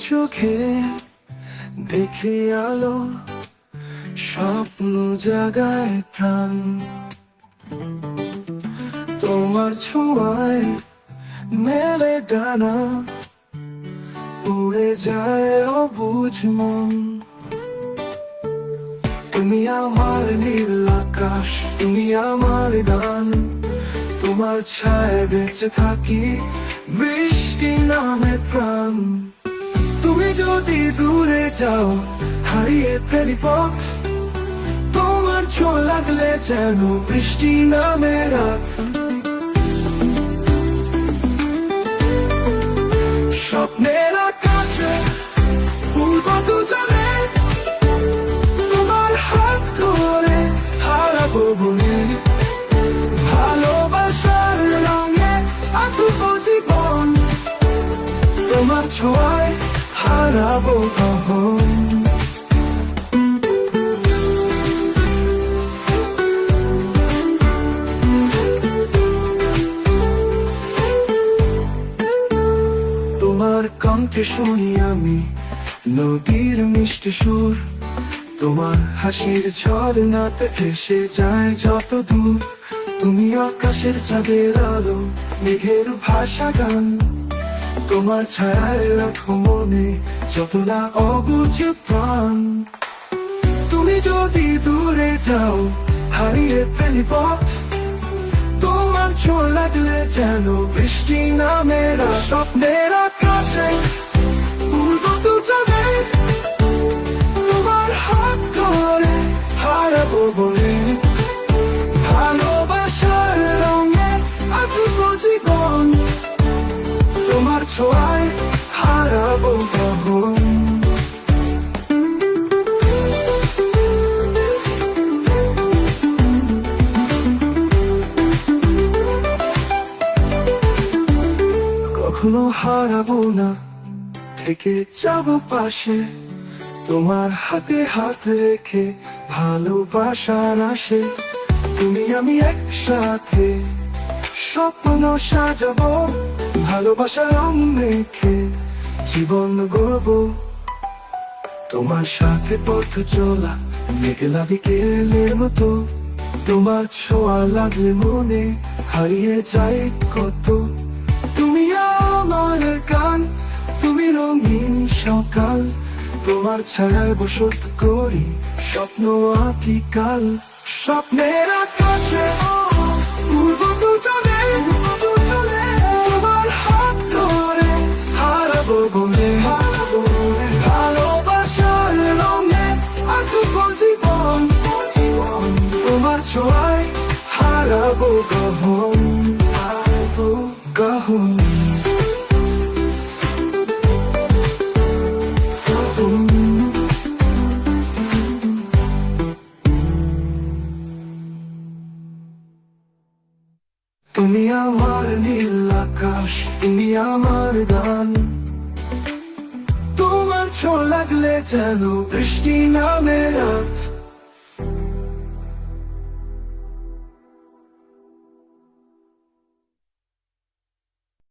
চোখে দেখি আলো, স্বপ্ন জাগায় প্রাণ। তোমার ছোঁয়ায় মেলে ডানা, উড়ে যায় অবুঝ মন। তুমি আমার নীল আকাশ, তুমি আমার গান, তোমার ছায়ায় বেঁচে থাকি, বৃষ্টি নামে প্রাণ। তুমি যদি দূরে যাও, হারিয়ে ফেলি পথ, তোমার ছোঁয়া লাগলে যেন বৃষ্টি নামে রাত। স্বপ্নের আকাশে উড়বো দুজনে, তোমার হাত ধরে হারাবো বনে। ভালোবাসার রঙে আঁকবো জীবন, তোমার ছোঁয়ায় হারাবো কখন। তোমার কণ্ঠে শুনি আমি নদীর মিষ্টি সুর, তোমার হাসির ঝর্ণাতে ভেসে যায় যত দূর। তুমি আকাশের চাঁদের আলো, মেঘের ভাষা গান, তোমার ছায়ায় রাখো মনে যত না অবুঝ প্রাণ। তুমি যদি দূরে যাও, হারিয়ে ফেলি পথ, তোমার ছোঁয়া লাগলে যেন বৃষ্টি নামে রাত। স্বপ্নের আকাশে উড়বো দুজনে, তোমার হাত ধরে হারাবো বনে। ভালোবাসার রঙে আঁকবো জীবন, তোমার ছোঁয়ায় হারাবো কখন। কখনো হারাবো না, থেকে যাবো পাশে, তোমার হাতে হাত রেখে ভালোবাসার আসে। তুমি আমি একসাথে স্বপ্ন সাজাবো, ভালোবাসার রং মেখে জীবন গড়বো। তোমার সাথে পথ চলা মেঘলা বিকেলের মতো, তোমার ছোঁয়া লাগলে মনে হারিয়ে যায় কত। তুমি আমার গান, তুমি রঙিন সকাল, তোমার ছায়ায় বসত করি স্বপ্ন আঁকি কাল। স্বপ্নের আকাশে উড়বো দুজনে, তোমার হাত ধরে হারাবো বনে। ভালোবাসার রঙে আঁকবো জীবন, তোমার ছোঁয়ায় হারাবো গহন, হারাবো গহন। তুমি আমার নীল আকাশ, তুমি আমার গান, তোমার ছোঁয়া লাগলে যেন বৃষ্টি নামে রাত।